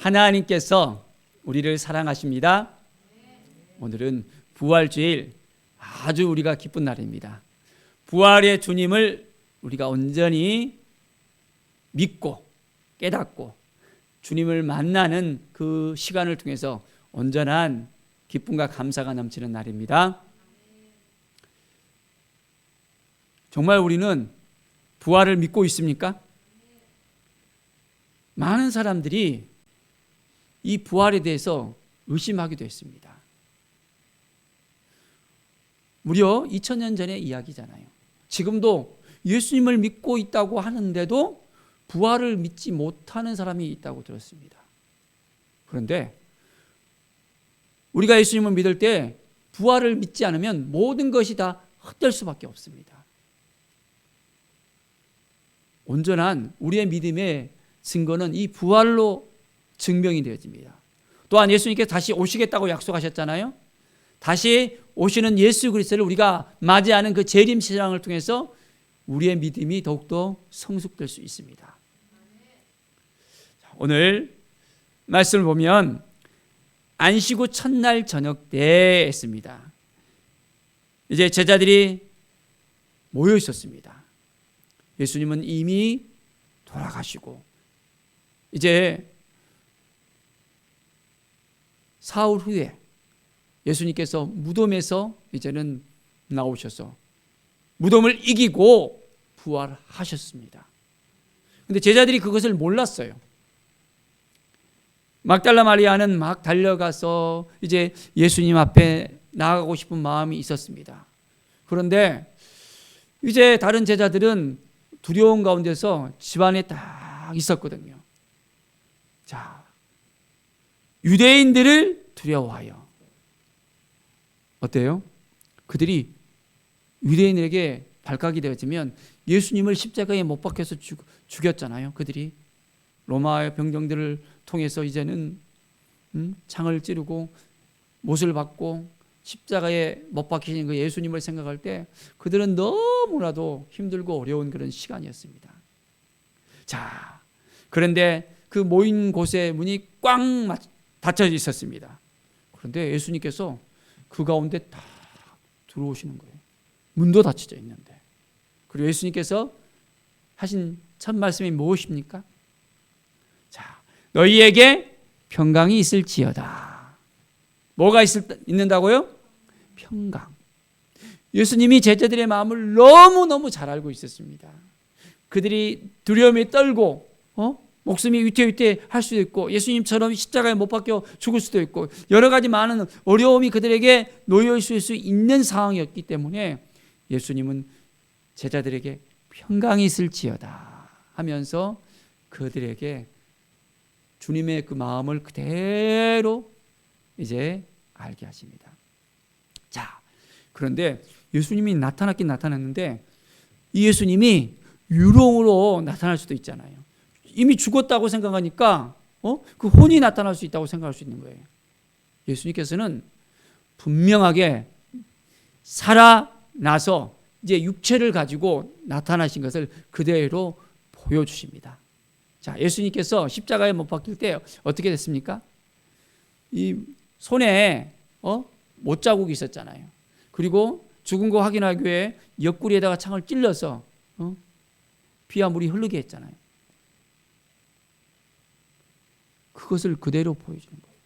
하나님께서 우리를 사랑하십니다. 오늘은 부활주일, 아주 우리가 기쁜 날입니다. 부활의 주님을 우리가 온전히 믿고 깨닫고 주님을 만나는 그 시간을 통해서 온전한 기쁨과 감사가 넘치는 날입니다. 정말 우리는 부활을 믿고 있습니까? 많은 사람들이 이 부활에 대해서 의심하기도 했습니다. 무려 2000년 전의 이야기잖아요. 지금도 예수님을 믿고 있다고 하는데도 부활을 믿지 못하는 사람이 있다고 들었습니다. 그런데 우리가 예수님을 믿을 때 부활을 믿지 않으면 모든 것이 다 헛될 수밖에 없습니다. 온전한 우리의 믿음의 증거는 이 부활로 증명이 되어집니다. 또한 예수님께서 다시 오시겠다고 약속하셨잖아요. 다시 오시는 예수 그리스도를 우리가 맞이하는 그 재림 신앙을 통해서 우리의 믿음이 더욱더 성숙될 수 있습니다. 오늘 말씀을 보면 안식 후 첫날 저녁 때 했습니다. 이제 제자들이 모여 있었습니다. 예수님은 이미 돌아가시고 이제 사흘 후에 예수님께서 무덤에서 이제는 나오셔서 무덤을 이기고 부활하셨습니다. 그런데 제자들이 그것을 몰랐어요. 막달라 마리아는 막 달려가서 이제 예수님 앞에 나아가고 싶은 마음이 있었습니다. 그런데 이제 다른 제자들은 두려운 가운데서 집안에 딱 있었거든요. 자, 유대인들을 두려워하여. 어때요? 그들이 유대인에게 발각이 되어지면 예수님을 십자가에 못 박혀서 죽였잖아요. 그들이 로마의 병정들을 통해서 이제는 창을 찌르고 못을 받고 십자가에 못 박히신 그 예수님을 생각할 때 그들은 너무나도 힘들고 어려운 그런 시간이었습니다. 자, 그런데 그 모인 곳에 문이 꽉 닫혀 있었습니다. 그런데 예수님께서 그 가운데 딱 들어오시는 거예요. 문도 닫혀져 있는데. 그리고 예수님께서 하신 첫 말씀이 무엇입니까? 자, 너희에게 평강이 있을지어다. 뭐가 있는다고요? 평강. 예수님이 제자들의 마음을 너무너무 잘 알고 있었습니다. 그들이 두려움에 떨고 목숨이 위태위태할 수도 있고 예수님처럼 십자가에 못 박혀 죽을 수도 있고 여러 가지 많은 어려움이 그들에게 놓여 있을 수 있는 상황이었기 때문에 예수님은 제자들에게 평강이 있을지어다 하면서 그들에게 주님의 그 마음을 그대로 이제 알게 하십니다. 자, 그런데 예수님이 나타났긴 나타났는데 이 예수님이 유령으로 나타날 수도 있잖아요. 이미 죽었다고 생각하니까 그 혼이 나타날 수 있다고 생각할 수 있는 거예요. 예수님께서는 분명하게 살아나서 이제 육체를 가지고 나타나신 것을 그대로 보여주십니다. 자, 예수님께서 십자가에 못 박힐 때 어떻게 됐습니까? 이 손에 못자국이 있었잖아요. 그리고 죽은 거 확인하기 위해 옆구리에다가 창을 찔러서 피와 물이 흐르게 했잖아요. 그것을 그대로 보여주는 거예요.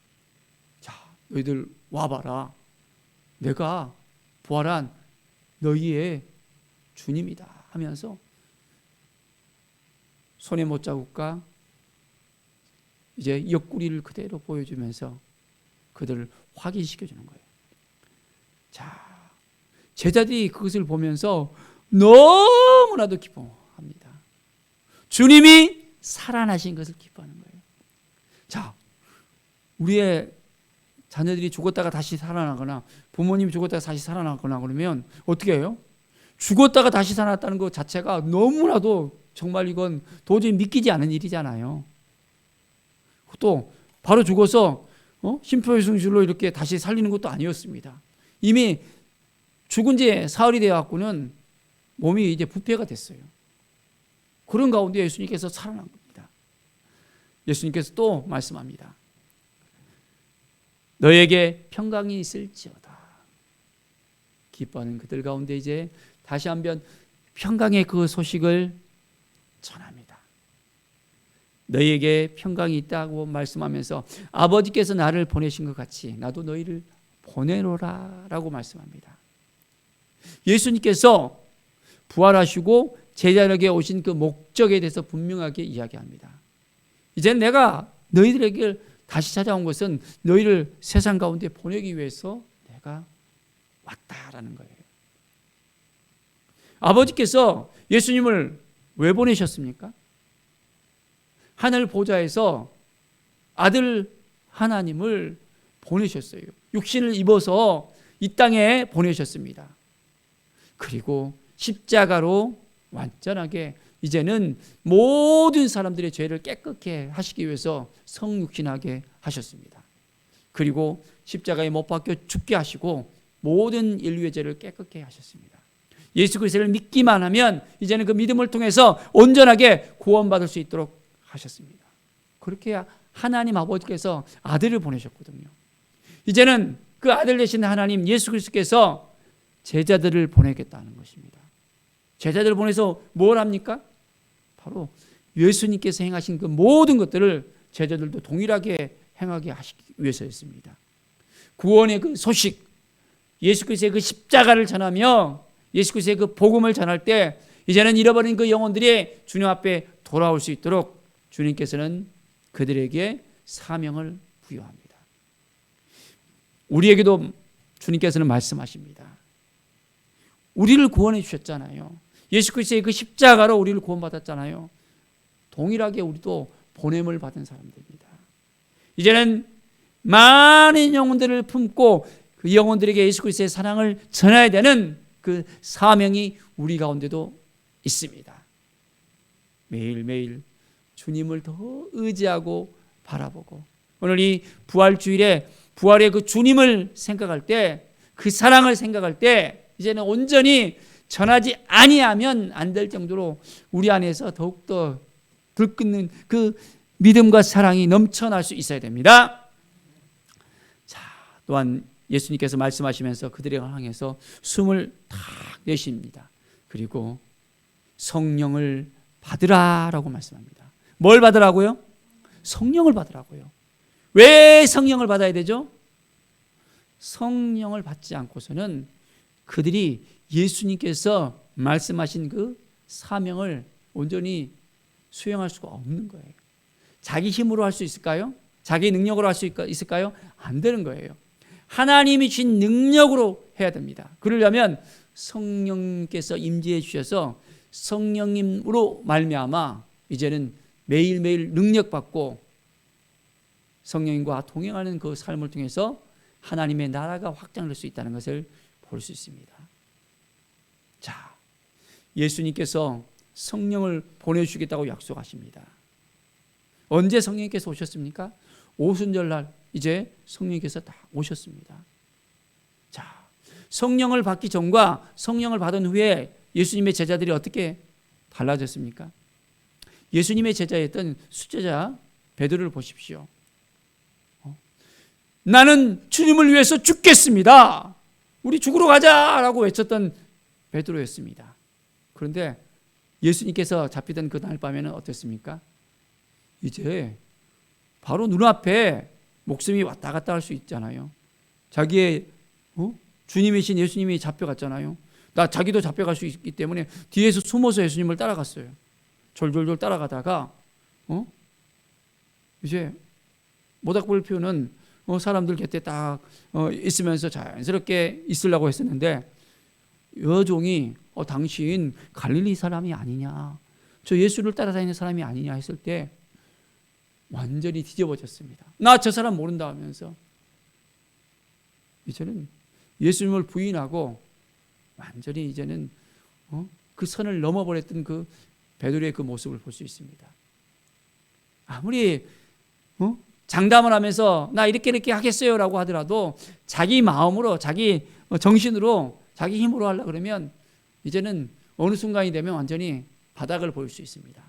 자, 너희들 와봐라. 내가 부활한 너희의 주님이다 하면서 손에 못자국과 이제 옆구리를 그대로 보여주면서 그들을 확인시켜주는 거예요. 자, 제자들이 그것을 보면서 너무나도 기뻐합니다. 주님이 살아나신 것을 기뻐하는 거예요. 자, 우리의 자녀들이 죽었다가 다시 살아나거나 부모님이 죽었다가 다시 살아나거나 그러면 어떻게 해요? 죽었다가 다시 살아났다는 것 자체가 너무나도 정말 이건 도저히 믿기지 않은 일이잖아요. 또 바로 죽어서 심폐소생술로 이렇게 다시 살리는 것도 아니었습니다. 이미 죽은 지 사흘이 되어갖고는 몸이 이제 부패가 됐어요. 그런 가운데 예수님께서 살아난 겁니다. 예수님께서 또 말씀합니다. 너에게 평강이 있을지어다. 기뻐하는 그들 가운데 이제 다시 한번 평강의 그 소식을 전합니다. 너희에게 평강이 있다고 말씀하면서 아버지께서 나를 보내신 것 같이 나도 너희를 보내노라 라고 말씀합니다. 예수님께서 부활하시고 제자에게 오신 그 목적에 대해서 분명하게 이야기합니다. 이제 내가 너희들에게 다시 찾아온 것은 너희를 세상 가운데 보내기 위해서 내가 왔다라는 거예요. 아버지께서 예수님을 왜 보내셨습니까? 하늘 보좌에서 아들 하나님을 보내셨어요. 육신을 입어서 이 땅에 보내셨습니다. 그리고 십자가로 완전하게 이제는 모든 사람들의 죄를 깨끗게 하시기 위해서 성육신하게 하셨습니다. 그리고 십자가에 못 박혀 죽게 하시고 모든 인류의 죄를 깨끗게 하셨습니다. 예수 그리스도를 믿기만 하면 이제는 그 믿음을 통해서 온전하게 구원받을 수 있도록 하셨습니다. 그렇게 하나님 아버지께서 아들을 보내셨거든요. 이제는 그 아들 되신 하나님 예수 그리스도께서 제자들을 보내겠다는 것입니다. 제자들을 보내서 뭘 합니까? 바로 예수님께서 행하신 그 모든 것들을 제자들도 동일하게 행하게 하시기 위해서였습니다. 구원의 그 소식, 예수 그리스도의 그 십자가를 전하며 예수 그리스도의 그 복음을 전할 때 이제는 잃어버린 그 영혼들이 주님 앞에 돌아올 수 있도록 주님께서는 그들에게 사명을 부여합니다. 우리에게도 주님께서는 말씀하십니다. 우리를 구원해 주셨잖아요. 예수 그리스도의 그 십자가로 우리를 구원받았잖아요. 동일하게 우리도 보냄을 받은 사람들입니다. 이제는 많은 영혼들을 품고 그 영혼들에게 예수 그리스도의 사랑을 전해야 되는 그 사명이 우리 가운데도 있습니다. 매일매일 주님을 더 의지하고 바라보고 오늘 이 부활주일에 부활의 그 주님을 생각할 때 그 사랑을 생각할 때 이제는 온전히 전하지 아니하면 안 될 정도로 우리 안에서 더욱더 불끓는 그 믿음과 사랑이 넘쳐날 수 있어야 됩니다. 자, 또한 예수님께서 말씀하시면서 그들을 향해서 숨을 탁 내쉽니다. 그리고 성령을 받으라라고 말씀합니다. 뭘 받으라고요? 성령을 받으라고요. 왜 성령을 받아야 되죠? 성령을 받지 않고서는 그들이 예수님께서 말씀하신 그 사명을 온전히 수행할 수가 없는 거예요. 자기 힘으로 할 수 있을까요? 자기 능력으로 할 수 있을까요? 안 되는 거예요. 하나님이 주신 능력으로 해야 됩니다. 그러려면 성령께서 임재해 주셔서 성령님으로 말미암아 이제는 매일매일 능력받고 성령님과 동행하는 그 삶을 통해서 하나님의 나라가 확장될 수 있다는 것을 볼 수 있습니다. 자, 예수님께서 성령을 보내주시겠다고 약속하십니다. 언제 성령께서 오셨습니까? 오순절날 이제 성령께서 다 오셨습니다. 자, 성령을 받기 전과 성령을 받은 후에 예수님의 제자들이 어떻게 달라졌습니까? 예수님의 제자였던 수제자 베드로를 보십시오. 나는 주님을 위해서 죽겠습니다. 우리 죽으러 가자라고 외쳤던 베드로였습니다. 그런데 예수님께서 잡히던 그날 밤에는 어땠습니까? 이제 바로 눈앞에 목숨이 왔다 갔다 할 수 있잖아요. 자기의 주님이신 예수님이 잡혀갔잖아요. 자기도 잡혀갈 수 있기 때문에 뒤에서 숨어서 예수님을 따라갔어요. 졸졸졸 따라가다가 이제 모닥불 피우는 사람들 곁에 딱 있으면서 자연스럽게 있으려고 했었는데 여종이 당신 갈릴리 사람이 아니냐, 저 예수를 따라다니는 사람이 아니냐 했을 때 완전히 뒤집어졌습니다. 나 저 사람 모른다 하면서 이제는 예수님을 부인하고 완전히 이제는 그 선을 넘어버렸던 그 베드로의 그 모습을 볼 수 있습니다. 아무리 장담을 하면서 나 이렇게 하겠어요라고 하더라도 자기 마음으로 자기 정신으로 자기 힘으로 하려고 그러면 이제는 어느 순간이 되면 완전히 바닥을 보일 수 있습니다.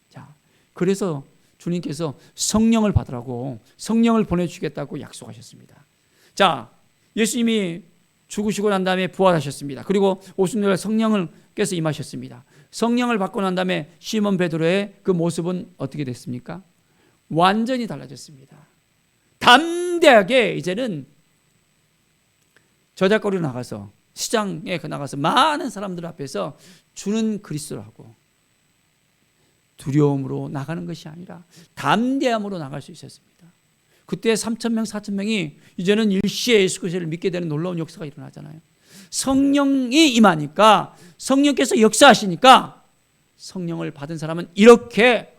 자, 그래서 주님께서 성령을 받으라고 성령을 보내주시겠다고 약속하셨습니다. 자, 예수님이 죽으시고 난 다음에 부활하셨습니다. 그리고 오순절 성령께서 임하셨습니다. 성령을 받고 난 다음에 시몬 베드로의 그 모습은 어떻게 됐습니까? 완전히 달라졌습니다. 담대하게 이제는 저작거리로 나가서 시장에 나가서 많은 사람들 앞에서 주는 그리스도라고 두려움으로 나가는 것이 아니라 담대함으로 나갈 수 있었습니다. 그때 3,000명, 4,000명이 이제는 일시에 예수 그리스도를 믿게 되는 놀라운 역사가 일어나잖아요. 성령이 임하니까, 성령께서 역사하시니까 성령을 받은 사람은 이렇게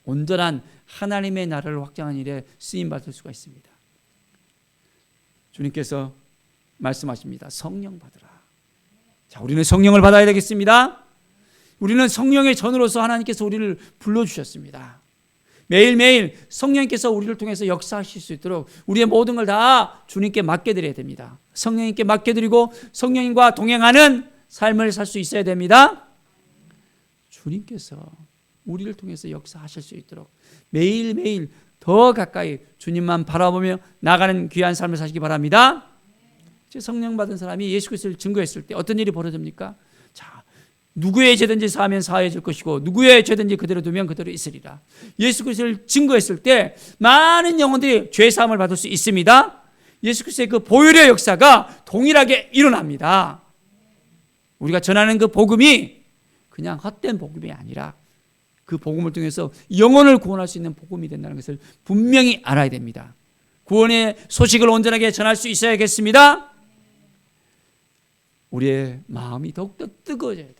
온전한 하나님의 나라를 확장하는 일에 쓰임받을 수가 있습니다. 주님께서 말씀하십니다. 성령 받으라. 자, 우리는 성령을 받아야 되겠습니다. 우리는 성령의 전으로서 하나님께서 우리를 불러주셨습니다. 매일매일 성령님께서 우리를 통해서 역사하실 수 있도록 우리의 모든 걸 다 주님께 맡겨드려야 됩니다. 성령님께 맡겨드리고 성령님과 동행하는 삶을 살 수 있어야 됩니다. 주님께서 우리를 통해서 역사하실 수 있도록 매일매일 더 가까이 주님만 바라보며 나가는 귀한 삶을 사시기 바랍니다. 성령 받은 사람이 예수 그리스도를 증거했을 때 어떤 일이 벌어집니까? 자, 누구의 죄든지 사하면 사해질 것이고 누구의 죄든지 그대로 두면 그대로 있으리라. 예수 그리스도를 증거했을 때 많은 영혼들이 죄 사함을 받을 수 있습니다. 예수 그리스도의 그 보혈의 역사가 동일하게 일어납니다. 우리가 전하는 그 복음이 그냥 헛된 복음이 아니라 그 복음을 통해서 영혼을 구원할 수 있는 복음이 된다는 것을 분명히 알아야 됩니다. 구원의 소식을 온전하게 전할 수 있어야겠습니다. 우리의 마음이 더욱더 뜨거워져야 돼요.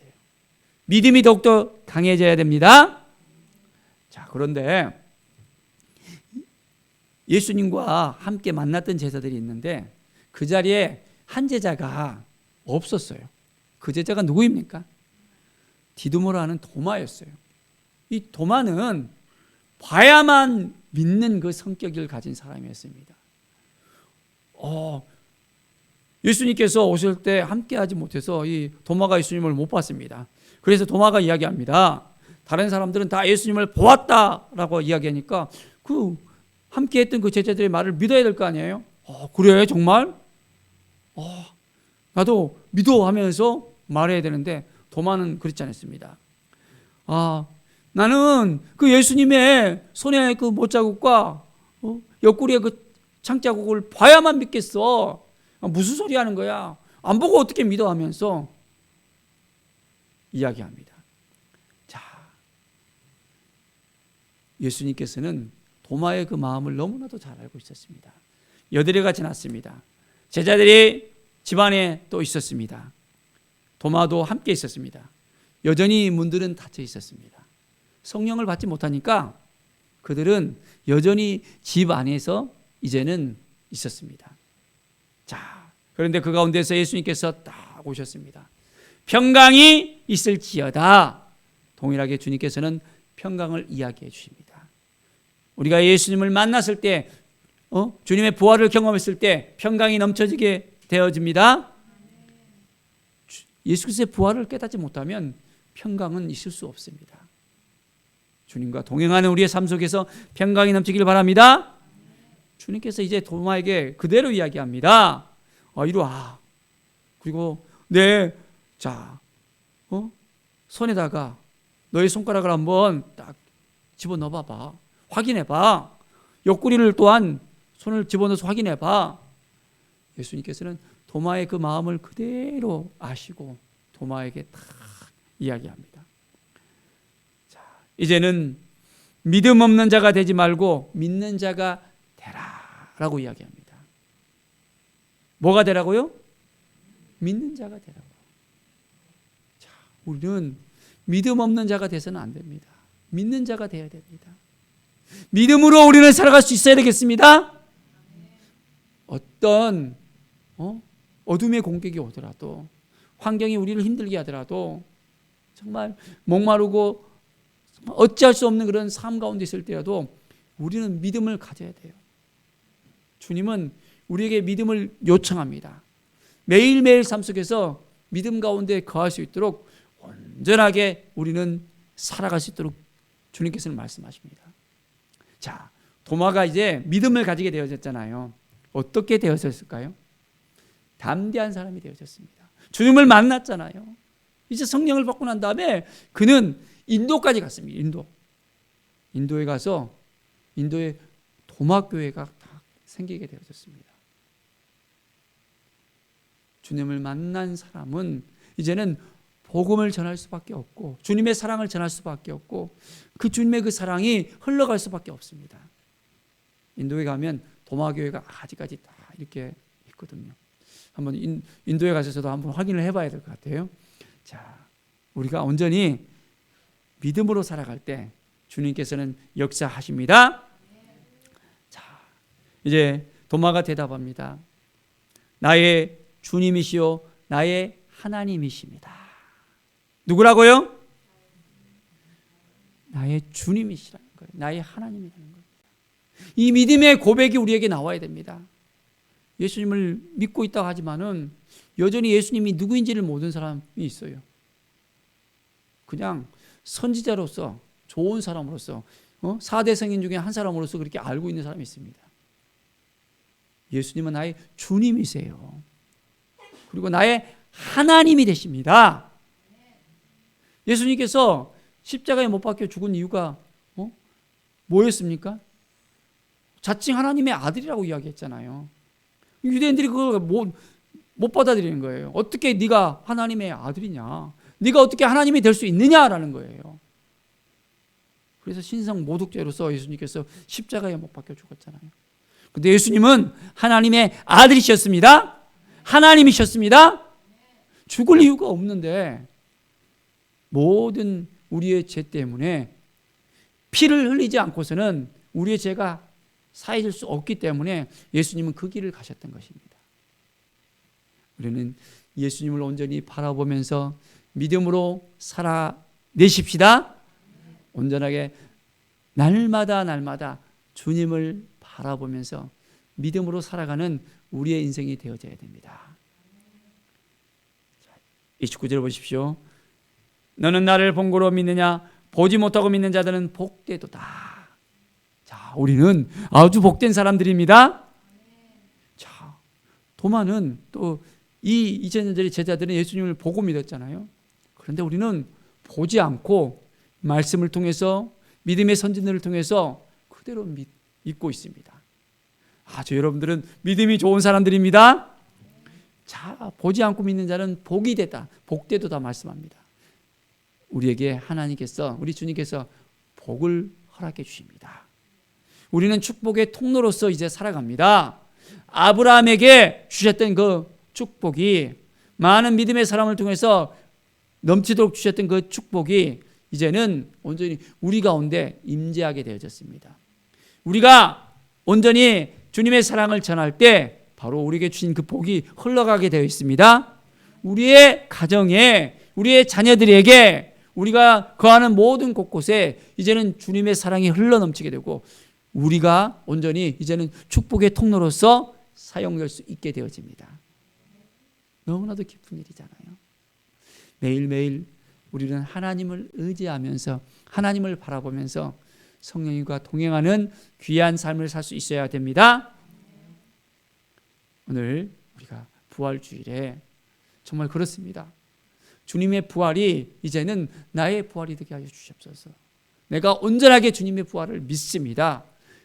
믿음이 더욱더 강해져야 됩니다. 자, 그런데 예수님과 함께 만났던 제자들이 있는데 그 자리에 한 제자가 없었어요. 그 제자가 누구입니까? 디두모라는 도마였어요. 이 도마는 봐야만 믿는 그 성격을 가진 사람이었습니다. 예수님께서 오실 때 함께하지 못해서 이 도마가 예수님을 못 봤습니다. 그래서 도마가 이야기합니다. 다른 사람들은 다 예수님을 보았다라고 이야기하니까 그 함께했던 그 제자들의 말을 믿어야 될 거 아니에요. 그래 정말? 나도 믿어 하면서 말해야 되는데 도마는 그렇지 않았습니다. 나는 그 예수님의 손에 그 못자국과 옆구리에 그 창자국을 봐야만 믿겠어. 무슨 소리 하는 거야? 안 보고 어떻게 믿어 하면서 이야기합니다. 자, 예수님께서는 도마의 그 마음을 너무나도 잘 알고 있었습니다. 여드레가 지났습니다. 제자들이 집안에 또 있었습니다. 도마도 함께 있었습니다. 여전히 문들은 닫혀 있었습니다. 성령을 받지 못하니까 그들은 여전히 집 안에서 이제는 있었습니다. 자, 그런데 그 가운데서 예수님께서 딱 오셨습니다. 평강이 있을지어다. 동일하게 주님께서는 평강을 이야기해 주십니다. 우리가 예수님을 만났을 때, 주님의 부활을 경험했을 때 평강이 넘쳐지게 되어집니다. 예수 그리스도의 부활을 깨닫지 못하면 평강은 있을 수 없습니다. 주님과 동행하는 우리의 삶 속에서 평강이 넘치길 바랍니다. 주님께서 이제 도마에게 그대로 이야기합니다. 이리 와. 그리고 손에다가 너의 손가락을 한번 딱 집어넣어 봐봐. 확인해 봐. 옆구리를 또한 손을 집어넣어서 확인해 봐. 예수님께서는 도마의 그 마음을 그대로 아시고 도마에게 딱 이야기합니다. 자, 이제는 믿음 없는 자가 되지 말고 믿는 자가 되라라고 이야기합니다. 뭐가 되라고요? 믿는 자가 되라고. 자, 우리는 믿음 없는 자가 돼서는 안 됩니다. 믿는 자가 되어야 됩니다. 믿음으로 우리는 살아갈 수 있어야 되겠습니다. 어떤 어둠의 공격이 오더라도, 환경이 우리를 힘들게 하더라도, 정말 목마르고 어찌할 수 없는 그런 삶 가운데 있을 때라도 우리는 믿음을 가져야 돼요. 주님은 우리에게 믿음을 요청합니다. 매일매일 삶 속에서 믿음 가운데 거할 수 있도록 온전하게 우리는 살아갈 수 있도록 주님께서는 말씀하십니다. 자, 도마가 이제 믿음을 가지게 되어졌잖아요. 어떻게 되어졌을까요? 담대한 사람이 되어졌습니다. 주님을 만났잖아요. 이제 성령을 받고 난 다음에 그는 인도까지 갔습니다. 인도에 가서 인도에 도마교회가 다 생기게 되어졌습니다. 주님을 만난 사람은 이제는 복음을 전할 수밖에 없고 주님의 사랑을 전할 수밖에 없고 그 주님의 그 사랑이 흘러갈 수밖에 없습니다. 인도에 가면 도마교회가 아직까지 다 이렇게 있거든요. 한번 인도에 가셔서도 한번 확인을 해봐야 될 것 같아요. 자, 우리가 온전히 믿음으로 살아갈 때 주님께서는 역사하십니다. 자, 이제 도마가 대답합니다. 나의 주님이시요 나의 하나님이십니다. 누구라고요? 나의 주님이시라는 거예요. 나의 하나님이라는 거예요. 이 믿음의 고백이 우리에게 나와야 됩니다. 예수님을 믿고 있다고 하지만은 여전히 예수님이 누구인지를 모르는 사람이 있어요. 그냥 선지자로서 좋은 사람으로서 4대 성인 중에 한 사람으로서 그렇게 알고 있는 사람이 있습니다. 예수님은 나의 주님이세요. 그리고 나의 하나님이 되십니다. 예수님께서 십자가에 못 박혀 죽은 이유가 뭐였습니까? 자칭 하나님의 아들이라고 이야기했잖아요. 유대인들이 그걸 못 받아들이는 거예요. 어떻게 네가 하나님의 아들이냐? 네가 어떻게 하나님이 될 수 있느냐라는 거예요. 그래서 신성 모독죄로서 예수님께서 십자가에 못 박혀 죽었잖아요. 근데 예수님은 하나님의 아들이셨습니다. 하나님이셨습니다. 죽을 이유가 없는데 모든 우리의 죄 때문에 피를 흘리지 않고서는 우리의 죄가 사해질 수 없기 때문에 예수님은 그 길을 가셨던 것입니다. 우리는 예수님을 온전히 바라보면서 믿음으로 살아내십시다. 온전하게 날마다 주님을 바라보면서 믿음으로 살아가는 우리의 인생이 되어져야 됩니다. 29절 보십시오. 너는 나를 본고로 믿느냐? 보지 못하고 믿는 자들은 복되도다. 자, 우리는 아주 복된 사람들입니다. 자, 도마는 또 이 2000년 전의 제자들은 예수님을 보고 믿었잖아요. 그런데 우리는 보지 않고 말씀을 통해서 믿음의 선진들을 통해서 그대로 믿고 있습니다. 아주 여러분들은 믿음이 좋은 사람들입니다. 자, 보지 않고 믿는 자는 복이 되다, 복되도다 말씀합니다. 우리에게 하나님께서, 우리 주님께서 복을 허락해 주십니다. 우리는 축복의 통로로서 이제 살아갑니다. 아브라함에게 주셨던 그 축복이, 많은 믿음의 사람을 통해서 넘치도록 주셨던 그 축복이 이제는 온전히 우리 가운데 임재하게 되어졌습니다. 우리가 온전히 주님의 사랑을 전할 때 바로 우리에게 주신 그 복이 흘러가게 되어 있습니다. 우리의 가정에, 우리의 자녀들에게, 우리가 거하는 모든 곳곳에 이제는 주님의 사랑이 흘러넘치게 되고 우리가 온전히 이제는 축복의 통로로서 사용될 수 있게 되어집니다. 너무나도 기쁜 일이잖아요. 매일매일 우리는 하나님을 의지하면서 하나님을 바라보면서 성령님과 동행하는 귀한 삶을 살 수 있어야 됩니다. 오늘 우리가 부활주일에 정말 그렇습니다. 주님의 부활이 이제는 나의 부활이 되게 하여 주시옵소서. 내가 온전하게 주님의 부활을 믿습니다.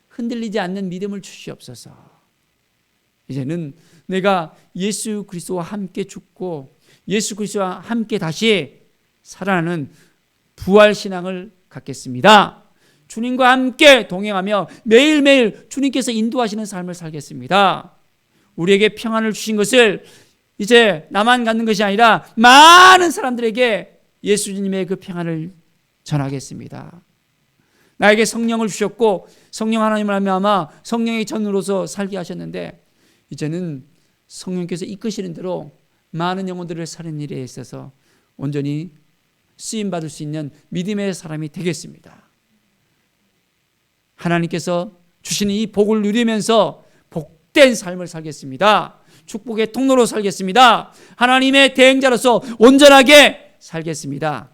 흔들리지 않는 믿음을 주시옵소서. 이제는 내가 예수 그리스도와 함께 죽고 예수 그리스도와 함께 다시 살아나는 부활 신앙을 갖겠습니다. 주님과 함께 동행하며 매일매일 주님께서 인도하시는 삶을 살겠습니다. 우리에게 평안을 주신 것을 이제 나만 갖는 것이 아니라 많은 사람들에게 예수님의 그 평안을 전하겠습니다. 나에게 성령을 주셨고 성령 하나님을 하며 성령의 전으로서 살게 하셨는데 이제는 성령께서 이끄시는 대로 많은 영혼들을 사는 일에 있어서 온전히 쓰임받을 수 있는 믿음의 사람이 되겠습니다. 하나님께서 주시는 이 복을 누리면서 복된 삶을 살겠습니다. 축복의 통로로 살겠습니다. 하나님의 대행자로서 온전하게 살겠습니다.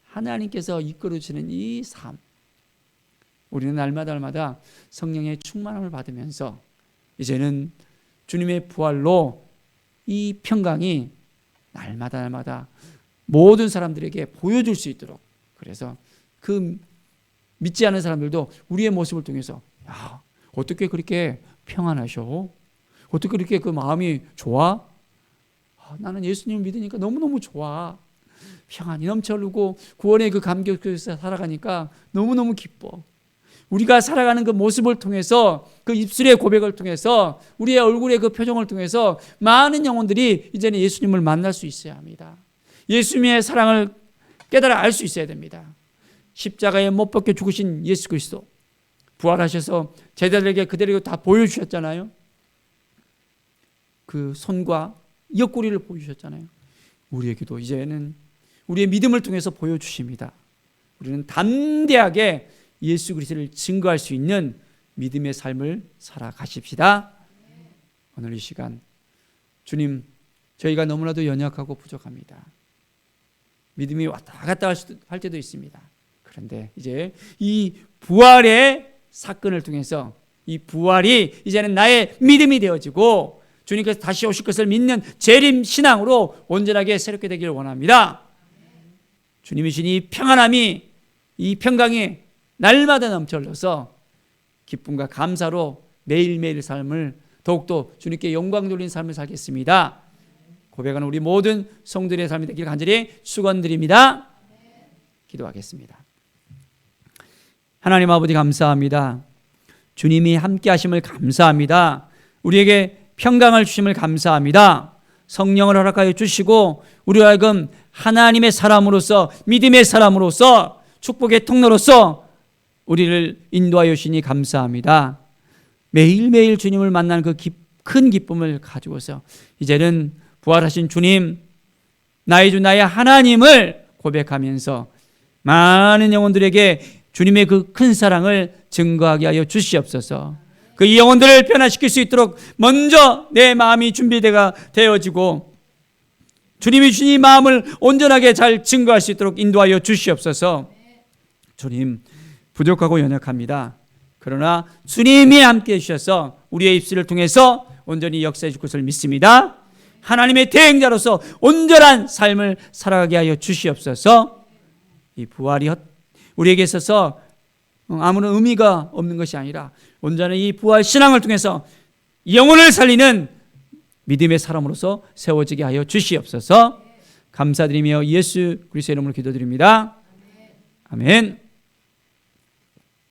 하나님께서 이끌어주시는 이 삶, 우리는 날마다 성령의 충만함을 받으면서 이제는 주님의 부활로 이 평강이 날마다 모든 사람들에게 보여줄 수 있도록, 그래서 그 믿지 않은 사람들도 우리의 모습을 통해서 야, 어떻게 그렇게 평안하셔? 어떻게 그렇게 그 마음이 좋아? 나는 예수님을 믿으니까 너무너무 좋아. 평안이 넘쳐 흐르고 구원의 그 감격 속에서 살아가니까 너무너무 기뻐. 우리가 살아가는 그 모습을 통해서, 그 입술의 고백을 통해서, 우리의 얼굴의 그 표정을 통해서 많은 영혼들이 이제는 예수님을 만날 수 있어야 합니다. 예수님의 사랑을 깨달아 알 수 있어야 됩니다. 십자가에 못 박혀 죽으신 예수 그리스도, 부활하셔서 제자들에게 그대로 다 보여주셨잖아요. 그 손과 옆구리를 보여주셨잖아요. 우리에게도 이제는 우리의 믿음을 통해서 보여주십니다. 우리는 담대하게 예수 그리스도를 증거할 수 있는 믿음의 삶을 살아가십시다. 오늘 이 시간, 주님, 저희가 너무나도 연약하고 부족합니다. 믿음이 왔다 갔다 할 때도 있습니다. 그런데 이제 이 부활의 사건을 통해서 이 부활이 이제는 나의 믿음이 되어지고 주님께서 다시 오실 것을 믿는 재림 신앙으로 온전하게 새롭게 되기를 원합니다. 주님이 주신 이 평안함이, 이 평강이 날마다 넘쳐 흘러서 기쁨과 감사로 매일매일 삶을 더욱더 주님께 영광 돌리는 삶을 살겠습니다. 고백하는 우리 모든 성도들의 삶이 되기를 간절히 축원드립니다. 기도하겠습니다. 하나님 아버지, 감사합니다. 주님이 함께 하심을 감사합니다. 우리에게 평강을 주심을 감사합니다. 성령을 허락하여 주시고 우리가 하여금 하나님의 사람으로서, 믿음의 사람으로서, 축복의 통로로서 우리를 인도하여 주시니 감사합니다. 매일매일 주님을 만나는 그 큰 기쁨을 가지고서 이제는 부활하신 주님, 나의 주 나의 하나님을 고백하면서 많은 영혼들에게 주님의 그 큰 사랑을 증거하게 하여 주시옵소서. 그 영혼들을 변화시킬 수 있도록 먼저 내 마음이 되어지고 주님이 주신 이 마음을 온전하게 잘 증거할 수 있도록 인도하여 주시옵소서. 주님, 부족하고 연약합니다. 그러나 주님이 함께해 주셔서 우리의 입술을 통해서 온전히 역사해 줄 것을 믿습니다. 하나님의 대행자로서 온전한 삶을 살아가게 하여 주시옵소서. 이 부활이 우리에게 있어서 아무런 의미가 없는 것이 아니라 온전한 이 부활 신앙을 통해서 영혼을 살리는 믿음의 사람으로서 세워지게 하여 주시옵소서. 감사드리며 예수 그리스도의 이름으로 기도드립니다. 아멘.